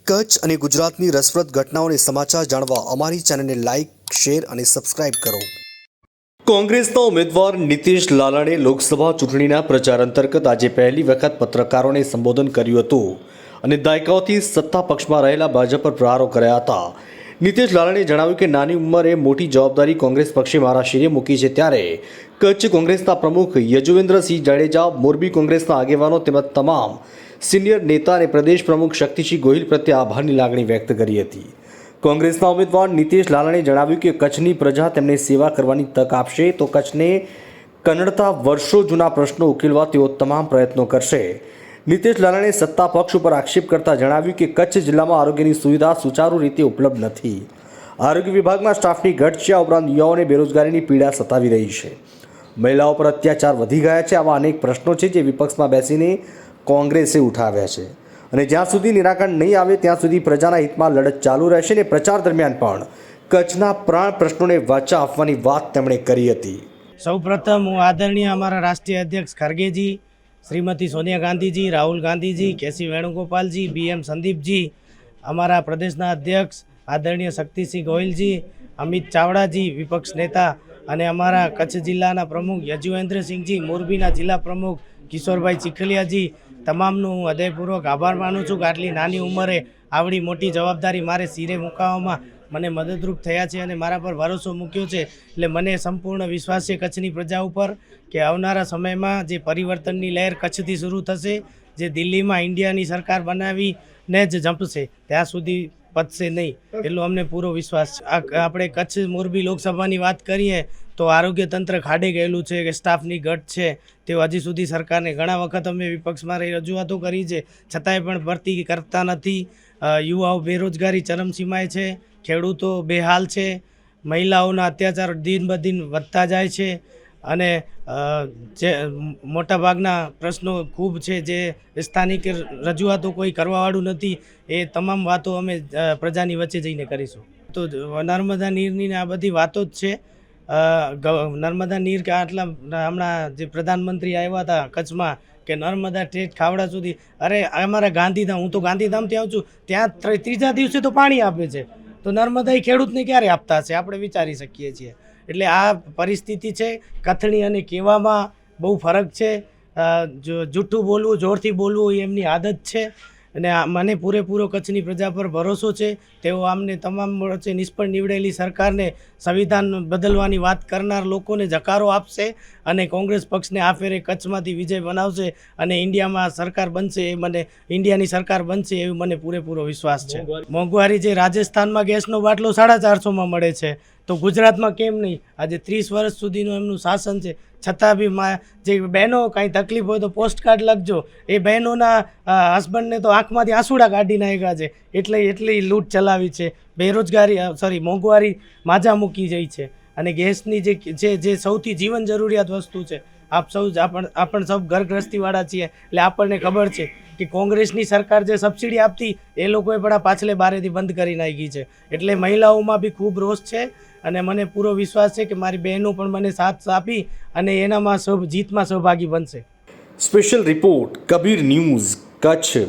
કચ્છ અને ગુજરાતની રસપ્રદ ઘટનાઓને સમાચાર જાણવા અમારી ચેનલને લાઇક, શેર અને સબસ્ક્રાઇબ કરો. કોંગ્રેસના ઉમેદવાર નીતિશ લાલણે લોકસભા ચૂંટણીના પ્રચાર અંતર્ગત આજે પહેલી વખત પત્રકારોને સંબોધન કર્યું હતું અને દાયકાઓથી સત્તા પક્ષમાં રહેલા ભાજપ પર પ્રહારો કર્યા હતા. નીતિશ લાલણે જણાવ્યું કે નાની ઉંમરે મોટી જવાબદારી કોંગ્રેસ પક્ષે મારા શિરે મૂકી છે, ત્યારે કચ્છ કોંગ્રેસના પ્રમુખ યજુવેન્દ્રસિંહ જાડેજા, મોરબી કોંગ્રેસના આગેવાનો તેમજ તમામ સિનિયર નેતા અને પ્રદેશ પ્રમુખ શક્તિસિંહ ગોહિલ પ્રત્યે આભારની લાગણી વ્યક્ત કરી હતી. કોંગ્રેસના ઉમેદવાર નીતિશ લાલણે જણાવ્યું કે કચ્છની પ્રજા તેમને સેવા કરવાની તક આપશે તો કચ્છને કનડતા વર્ષો જૂના પ્રશ્નો ઉકેલવા તેઓ તમામ પ્રયત્નો કરશે. નીતિશ લાલણે સત્તા પક્ષ ઉપર આક્ષેપ કરતા જણાવ્યું કે કચ્છ જિલ્લામાં આરોગ્યની સુવિધા સુચારુ રીતે ઉપલબ્ધ નથી. આરોગ્ય વિભાગમાં સ્ટાફની ઘટ છે. આ ઉપરાંત યુવાઓને બેરોજગારીની પીડા સતાવી રહી છે. મહિલાઓ પર અત્યાચાર વધી ગયા છે. આવા અનેક પ્રશ્નો છે જે વિપક્ષમાં બેસીને કોંગ્રેસે ઉઠાવ્યા છે અને જ્યાં સુધી નિરાકરણ નહીં આવે ત્યાં સુધી પ્રજાના હિતમાં લડત ચાલુ રહેશે અને પ્રચાર દરમિયાન પણ કચ્છના પ્રાણ પ્રશ્નોને વાચા આપવાની વાત તેમણે કરી હતી. સૌપ્રથમ હું આદરણીય અમારા રાષ્ટ્રીય અધ્યક્ષ ખરગેજી, શ્રીમતી સોનિયા ગાંધીજી, રાહુલ ગાંધીજી, કેસી વેણુગોપાલજી, BM સંદીપજી, અમારા પ્રદેશના અધ્યક્ષ આદરણીય શક્તિસિંહ ગોહિલજી, અમિત ચાવડાજી વિપક્ષ નેતા અને અમારા કચ્છ જિલ્લાના પ્રમુખ યજુવેન્દ્રસિંહજી, મોરબીના જિલ્લા પ્રમુખ કિશોરભાઈ ચીખલિયાજી, તમામનું હું હૃદયપૂર્વક આભાર માનું છું કે આટલી નાની ઉંમરે આવડી મોટી જવાબદારી મારે શિરે મૂકવામાં મને મદદરૂપ થયા છે અને મારા પર ભરોસો મૂક્યો છે. એટલે મને સંપૂર્ણ વિશ્વાસ છે કચ્છની પ્રજા ઉપર કે આવનારા સમયમાં જે પરિવર્તનની લહેર કચ્છથી શરૂ થશે, જે દિલ્હીમાં ઇન્ડિયાની સરકાર બનાવીને જ જંપશે, ત્યાં સુધી પતશે નહીં, એટલો અમને પૂરો વિશ્વાસ છે. આપણે કચ્છ મોરબી લોકસભાની વાત કરીએ તો આરોગ્ય તંત્ર ખાડે ગયેલું છે કે સ્ટાફની ઘટ છે, તેઓ હજી સુધી સરકારને ઘણા વખત અમે વિપક્ષમાં રહી રજૂઆતો કરી છે, છતાંય પણ ભરતી કરતા નથી. યુવાઓ બેરોજગારી ચરમસીમાએ છે, ખેડૂતો બેહાલ છે, મહિલાઓના અત્યાચાર દિન બ દિન વધતા જાય છે અને જે મોટાભાગના પ્રશ્નો ખૂબ છે જે સ્થાનિક રજૂઆતો કોઈ કરવાવાળું નથી. એ તમામ વાતો અમે પ્રજાની વચ્ચે જઈને કરીશું. તો નર્મદા નીરની આ બધી વાતો જ છે. નર્મદા નીર કે આટલા હમણાં જે પ્રધાનમંત્રી આવ્યા હતા કચ્છમાં કે નર્મદા ઠેઠ ખાવડા સુધી, અરે અમારા ગાંધીધામ, હું તો ગાંધીધામથી આવું છું, ત્યાં ત્રીજા દિવસે તો પાણી આપે છે, તો નર્મદા એ ખેડૂતને ક્યારે આપતા હશે આપણે વિચારી શકીએ છીએ. એટલે આ પરિસ્થિતિ છે. કથણી અને કહેવામાં બહુ ફરક છે. જૂઠું બોલવું, જોરથી બોલવું એ એમની આદત છે અને મને પૂરેપૂરો કચ્છની પ્રજા પર ભરોસો છે. તેઓ આમને તમામ વચ્ચે નિષ્ફળ નીવડેલી સરકારને સંવિધાન બદલવાની વાત કરનાર લોકોને જકારો આપશે અને કોંગ્રેસ પક્ષને આ ફેરે કચ્છમાંથી વિજય બનાવશે અને ઇન્ડિયામાં સરકાર બનશે, ઇન્ડિયાની સરકાર બનશે એવો મને પૂરેપૂરો વિશ્વાસ છે. મોંઘવારી જે રાજસ્થાનમાં ગેસનો બાટલો 450માં મળે છે, તો ગુજરાતમાં કેમ નહીં? આજે 30 વર્ષ સુધીનું એમનું શાસન છે, છતાં બી જે બહેનો કાંઈ તકલીફ હોય તો પોસ્ટકાર્ડ લખજો. એ બહેનોના હસબન્ડને તો આંખમાંથી આંસુડા કાઢી નાખ્યા છે, એટલી લૂંટ ચલાવી છે. બેરોજગારી મોંઘવારી માજા મૂકી જાય છે અને ગેસની જે સૌથી જીવન જરૂરિયાત વસ્તુ છે, આપણ સૌ ઘરગ્રસ્તીવાળા છીએ એટલે આપણને ખબર છે કે કોંગ્રેસની સરકાર જે સબસિડી આપતી એ લોકોએ પણ આ પાછલે બારેથી બંધ કરી નાખી છે. એટલે મહિલાઓમાં બી ખૂબ રોષ છે અને મને પૂરો વિશ્વાસ છે કે મારી બહેનો પણ મને સાથ આપી અને એનામાં જીતમાં સહભાગી બનશે. Special report, Kabir news, Kutch.